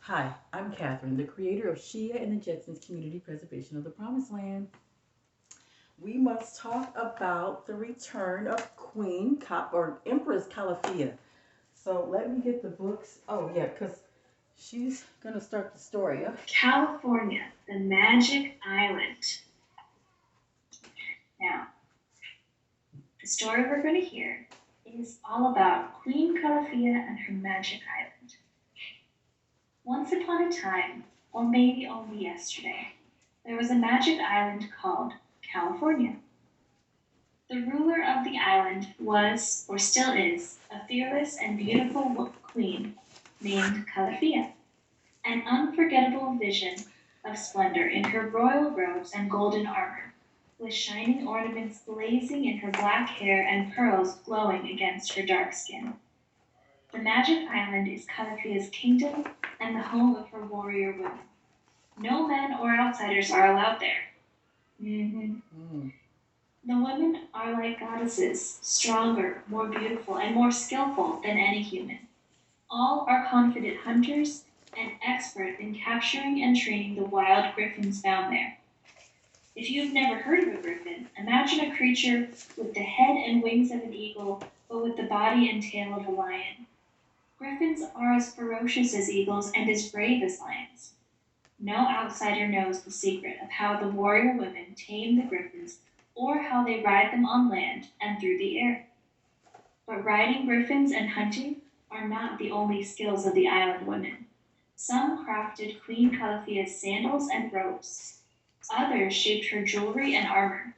Hi, I'm Catherine, the creator of Shia and the Jetsons Community Preservation of the Promised Land. We must talk about the return of or Empress Calafia. So let me get the books. Oh yeah, because she's gonna start the story. Yeah? California, the Magic Island. Now, the story we're going to hear is all about Queen Calafia and her magic island. Once upon a time, or maybe only yesterday, there was a magic island called California. The ruler of the island was, or still is, a fearless and beautiful queen named Calafia, an unforgettable vision of splendor in her royal robes and golden armor, with shining ornaments blazing in her black hair and pearls glowing against her dark skin. The Magic Island is Calafia's kingdom and the home of her warrior women. No men or outsiders are allowed there. Mm. The women are like goddesses, stronger, more beautiful, and more skillful than any human. All are confident hunters and expert in capturing and training the wild griffins found there. If you've never heard of a griffin, imagine a creature with the head and wings of an eagle, but with the body and tail of a lion. Griffins are as ferocious as eagles and as brave as lions. No outsider knows the secret of how the warrior women tame the griffins or how they ride them on land and through the air. But riding griffins and hunting are not the only skills of the island women. Some crafted Queen Calafia's sandals and robes. Others shaped her jewelry and armor.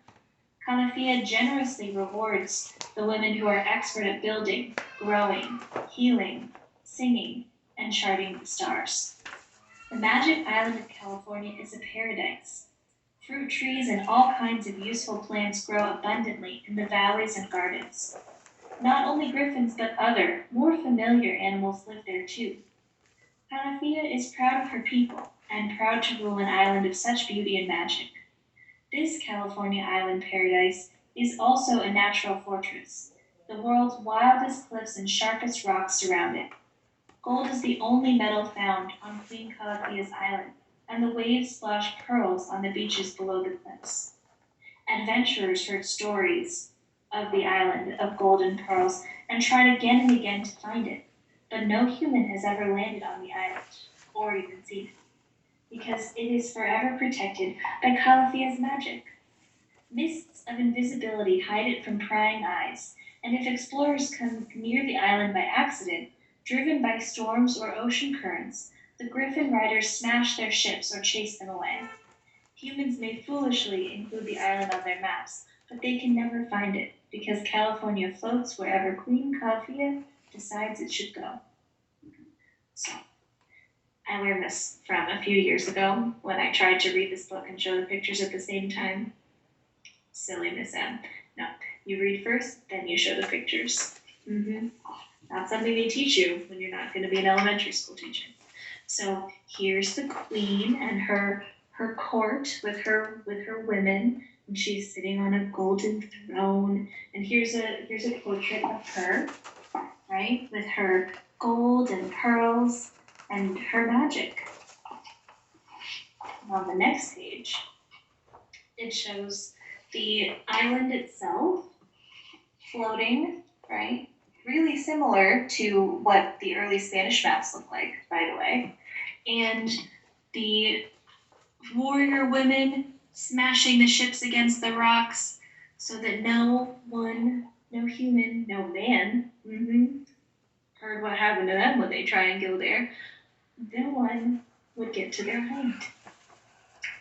Calafia generously rewards the women who are expert at building, growing, healing, singing, and charting the stars. The magic island of California is a paradise. Fruit trees and all kinds of useful plants grow abundantly in the valleys and gardens. Not only griffins, but other, more familiar animals live there too. Calafia is proud of her people and proud to rule an island of such beauty and magic. This California island paradise is also a natural fortress. The world's wildest cliffs and sharpest rocks surround it. Gold is the only metal found on Queen Calafia's island, and the waves splash pearls on the beaches below the cliffs. Adventurers heard stories of the island of gold and pearls and tried again and again to find it, but no human has ever landed on the island or even seen it, because it is forever protected by Calafia's magic. Mists of invisibility hide it from prying eyes, and if explorers come near the island by accident, driven by storms or ocean currents, the griffin riders smash their ships or chase them away. Humans may foolishly include the island on their maps, but they can never find it because California floats wherever Queen Calafia decides it should go. So, I learned this from a few years ago when I tried to read this book and show the pictures at the same time. Silly Miss M. No, you read first, then you show the pictures. Not something they teach you when you're not going to be an elementary school teacher. So here's the queen and her court with her women, and she's sitting on a golden throne. And here's a portrait of her, right, with her gold and pearls and her magic. On the next page, it shows the island itself floating, right? Really similar to what the early Spanish maps look like, by the way. And the warrior women smashing the ships against the rocks so that no one, no human, no man, heard what happened to them when they try and go there. No one would get to their island.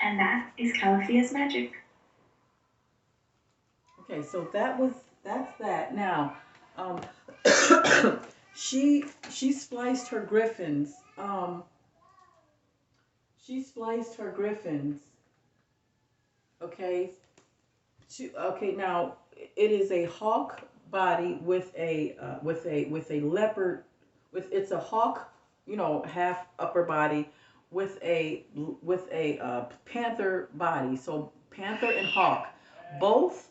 And that is Calafia's magic. Okay, so that's that. Now, um, she spliced her griffins. She spliced her griffins. Okay, now it is a hawk body with a leopard with it's a hawk, half upper body with a panther body. So panther and hawk, both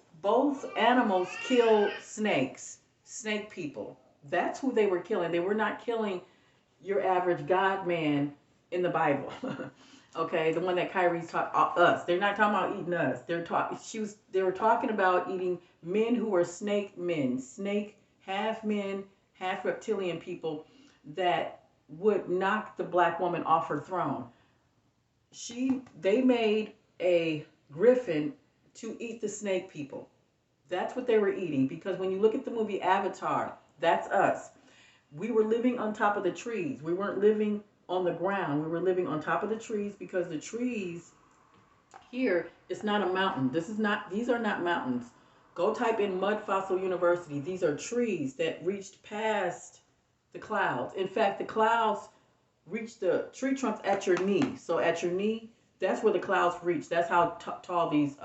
animals kill snakes, snake people. That's who they were killing. They were not killing your average god man in the Bible. Okay, the one that Kyrie's taught us. They're not talking about eating us. They were talking about eating men who were snake men, snake half men, half reptilian people that would knock the black woman off her throne. They made a griffin to eat the snake people. That's what they were eating, because when you look at the movie Avatar, that's us. We were living on top of the trees. We weren't living on the ground. We were living on top of the trees, because the trees here, it's not a mountain. These are not mountains. Go type in Mud Fossil University. These are trees that reached past the clouds. In fact, the clouds reach the tree trunks at your knee. So at your knee, that's where the clouds reach. That's how tall these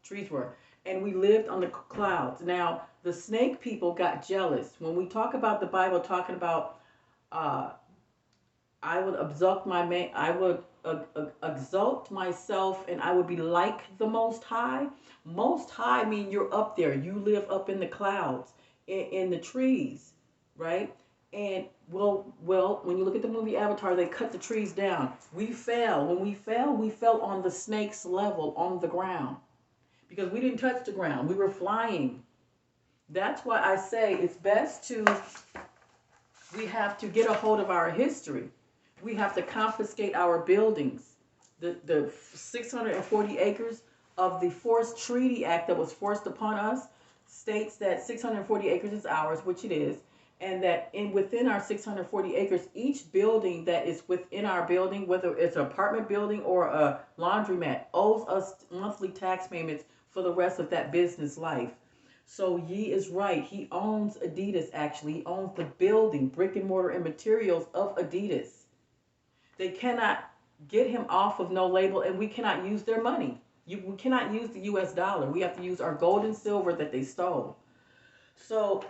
trees were. And we lived on the clouds. Now, the snake people got jealous. When we talk about the Bible talking about I would exalt myself, and I would be like the Most High. Most High mean you're up there. You live up in the clouds, in the trees, right? And when you look at the movie Avatar, they cut the trees down. We fell. When we fell on the snake's level on the ground, because we didn't touch the ground. We were flying. That's why I say it's best we have to get a hold of our history. We have to confiscate our buildings. The 640 acres of the Forced Treaty Act that was forced upon us states that 640 acres is ours, which it is, and that within our 640 acres, each building that is within our building, whether it's an apartment building or a laundromat, owes us monthly tax payments for the rest of that business life. So Yi is right. He owns Adidas, actually. He owns the building, brick and mortar and materials of Adidas. They cannot get him off of no label, and we cannot use their money. We cannot use the US dollar. We have to use our gold and silver that they stole. So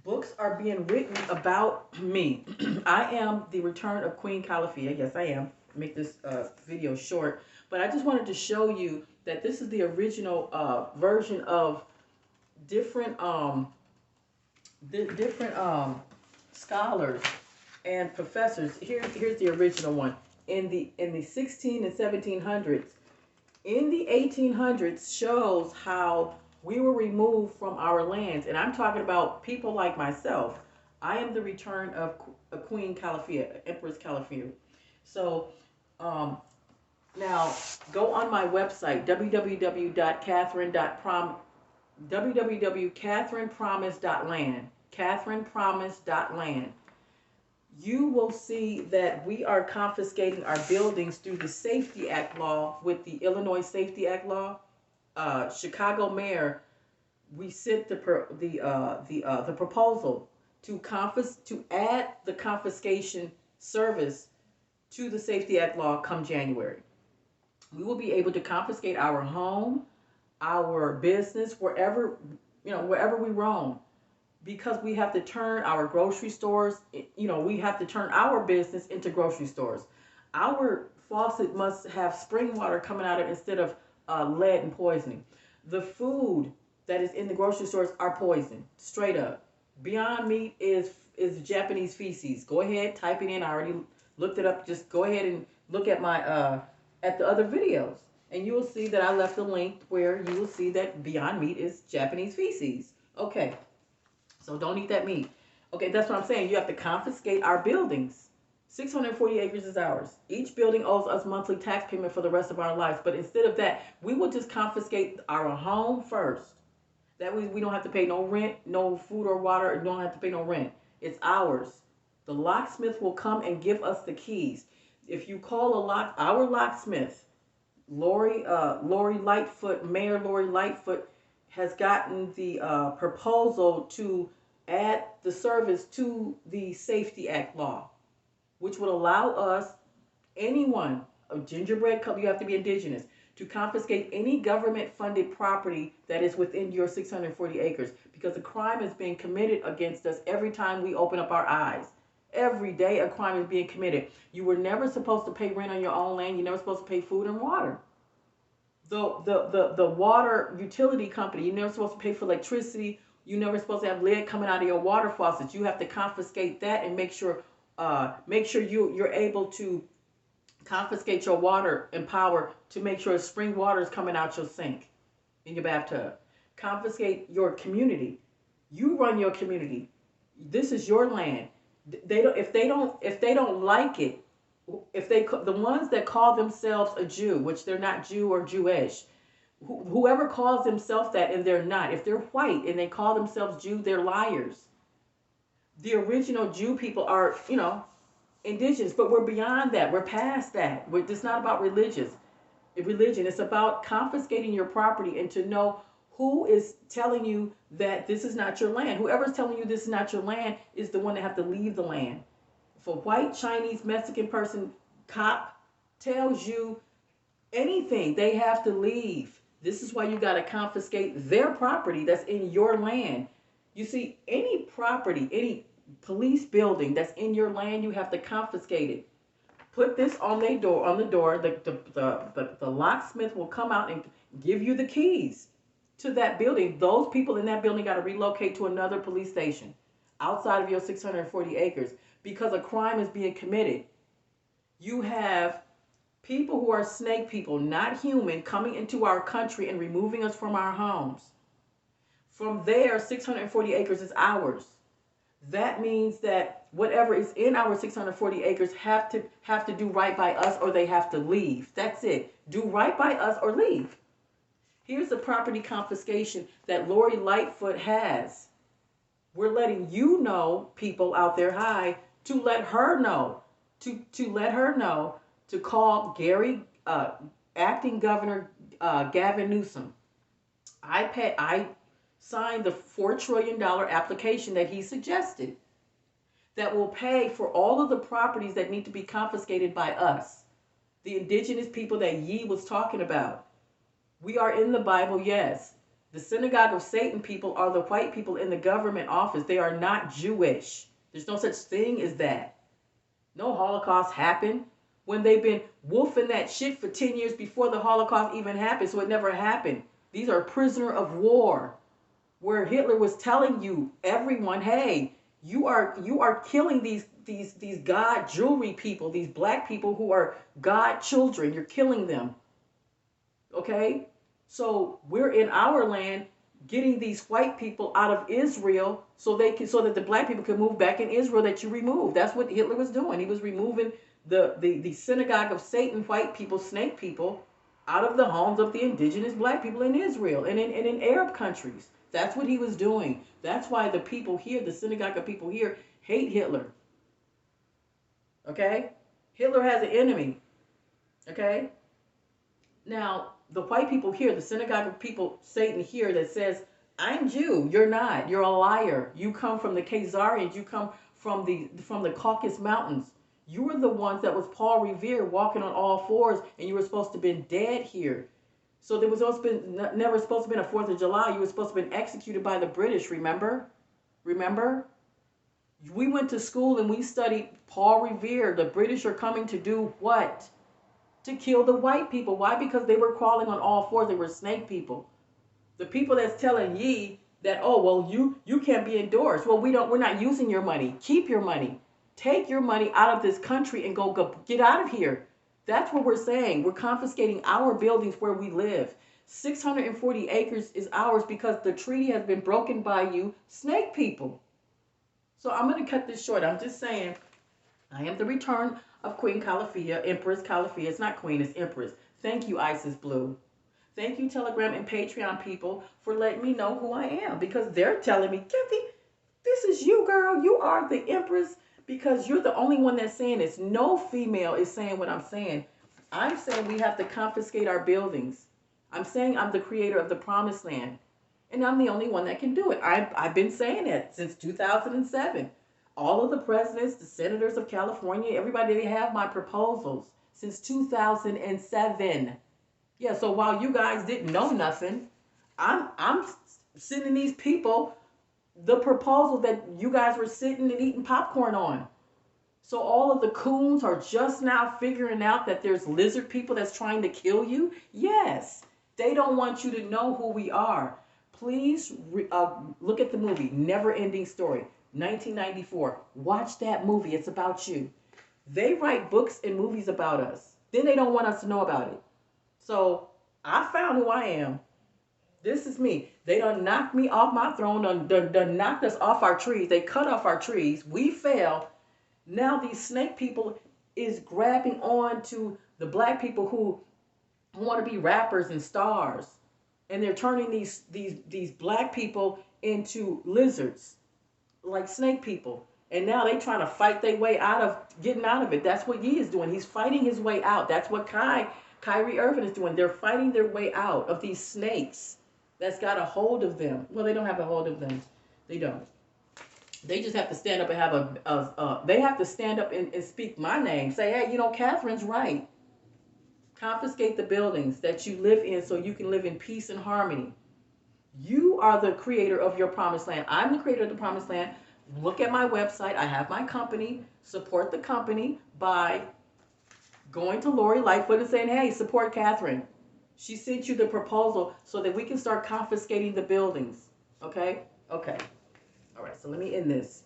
books are being written about me. I am the return of Queen Calafia. Yes, I am. Make this video short. But I just wanted to show you that this is the original version of different scholars and professors. Here's the original one. In the 16 and 1700s. In the 1800s shows how we were removed from our lands. And I'm talking about people like myself. I am the return of Queen Calafia, Empress Calafia. So now go on my website, www.catherinepromise.land. catherinepromise.land. You will see that we are confiscating our buildings through the Safety Act law with the Illinois Safety Act law. Chicago mayor, we sent the proposal to add the confiscation service to the Safety Act law come January. We will be able to confiscate our home, our business, wherever we roam. Because we have to turn our grocery stores, we have to turn our business into grocery stores. Our faucet must have spring water coming out of it instead of lead and poisoning. The food that is in the grocery stores are poison, straight up. Beyond Meat is Japanese feces. Go ahead, type it in. I already looked it up. Just go ahead and look at my at the other videos, and you will see that I left a link where you will see that Beyond Meat is Japanese feces. Okay. So don't eat that meat. Okay, that's what I'm saying. You have to confiscate our buildings. 640 acres is ours. Each building owes us monthly tax payment for the rest of our lives. But instead of that, we will just confiscate our home first. That way we don't have to pay no rent, no food or water, and don't have to pay no rent. It's ours. The locksmith will come and give us the keys. If you call our locksmith, Lori Lightfoot, Mayor Lori Lightfoot, has gotten the proposal to add the service to the Safety Act law, which would allow us, anyone, a gingerbread cup, you have to be indigenous, to confiscate any government-funded property that is within your 640 acres, because the crime is being committed against us every time we open up our eyes. Every day a crime is being committed. You were never supposed to pay rent on your own land. You're never supposed to pay food and water. The water utility company, you're never supposed to pay for electricity. You're never supposed to have lead coming out of your water faucets. You have to confiscate that and make sure Make sure you're able to confiscate your water and power to make sure spring water is coming out your sink in your bathtub. Confiscate your community. You run your community. This is your land. They don't if they don't like it, if they the ones that call themselves a Jew, which they're not Jew or Jewish, whoever calls themselves that and they're not, if they're white and they call themselves Jew, they're liars. The original Jew people are, indigenous, but we're beyond that. We're past that. It's not about religion. It's about confiscating your property and to know who is telling you that this is not your land. Whoever's telling you this is not your land is the one that have to leave the land. If a white, Chinese, Mexican person, cop tells you anything, they have to leave. This is why you got to confiscate their property that's in your land. You see, any property, any police building that's in your land, you have to confiscate it. Put this on the door. The locksmith will come out and give you the keys to that building. Those people in that building got to relocate to another police station outside of your 640 acres because a crime is being committed. You have people who are snake people, not human, coming into our country and removing us from our homes. From there, 640 acres is ours. That means that whatever is in our 640 acres have to do right by us or they have to leave. That's it. Do right by us or leave. Here's the property confiscation that Lori Lightfoot has. We're letting you know, people out there, to let her know, to let her know to call acting Governor Gavin Newsom. I signed the $4 trillion application that he suggested that will pay for all of the properties that need to be confiscated by us, the indigenous people that Yee was talking about. We are in the Bible, yes. The Synagogue of Satan people are the white people in the government office. They are not Jewish. There's no such thing as that. No Holocaust happened when they've been wolfing that shit for 10 years before the Holocaust even happened, so it never happened. These are prisoner of war, where Hitler was telling you, everyone, hey, you are killing these God jewelry people, these black people who are God children. You're killing them. Okay? So we're in our land getting these white people out of Israel so that the black people can move back in Israel that you removed. That's what Hitler was doing. He was removing the Synagogue of Satan, white people, snake people, out of the homes of the indigenous black people in Israel and in Arab countries. That's what he was doing. That's why the people here, the Synagogue of people here, hate Hitler. Okay? Hitler has an enemy. Okay? Now, the white people here, the Synagogue of people, Satan here, that says, I'm Jew, you're not. You're a liar. You come from the Khazarians. You come from the Caucasus Mountains. You were the ones that was Paul Revere walking on all fours, and you were supposed to have been dead here. So there was never supposed to have been a 4th of July. You were supposed to have been executed by the British, remember? Remember? We went to school and we studied Paul Revere. The British are coming to do what? To kill the white people. Why? Because they were crawling on all fours. They were snake people. The people that's telling Yee that, oh, well, you can't be endorsed. Well, we're not using your money. Keep your money. Take your money out of this country and go get out of here. That's what we're saying. We're confiscating our buildings where we live. 640 acres is ours because the treaty has been broken by you, snake people. So I'm going to cut this short. I'm just saying, I am the return of Queen Calafia, Empress Calafia. It's not Queen, it's Empress. Thank you, Isis Blue. Thank you, Telegram and Patreon people, for letting me know who I am. Because they're telling me, Kathy, this is you, girl. You are the Empress. Because you're the only one that's saying this. No female is saying what I'm saying. I'm saying we have to confiscate our buildings. I'm saying I'm the creator of the promised land. And I'm the only one that can do it. I've been saying it since 2007. All of the presidents, the senators of California, everybody, they have my proposals since 2007. Yeah, so while you guys didn't know nothing, I'm sending these people the proposal that you guys were sitting and eating popcorn on. So all of the coons are just now figuring out that there's lizard people that's trying to kill you? Yes. They don't want you to know who we are. Please look at the movie, Never Ending Story. 1994. Watch that movie. It's about you. They write books and movies about us. Then they don't want us to know about it. So I found who I am. This is me. They done knocked me off my throne, done knocked us off our trees. They cut off our trees. We fell. Now these snake people is grabbing on to the black people who want to be rappers and stars. And they're turning these black people into lizards, like snake people. And now they trying to fight their way out of getting out of it. That's what Yi is doing. He's fighting his way out. That's what Kyrie Irving is doing. They're fighting their way out of these snakes that's got a hold of them. Well, they don't have a hold of them. They don't. They just have to stand up and have they have to stand up and speak my name. Say, hey, Catherine's right. Confiscate the buildings that you live in so you can live in peace and harmony. You are the creator of your promised land. I'm the creator of the promised land. Look at my website. I have my company. Support the company by going to Lori Lightfoot and saying, hey, support Catherine. She sent you the proposal so that we can start confiscating the buildings. Okay? Okay. All right, so let me end this.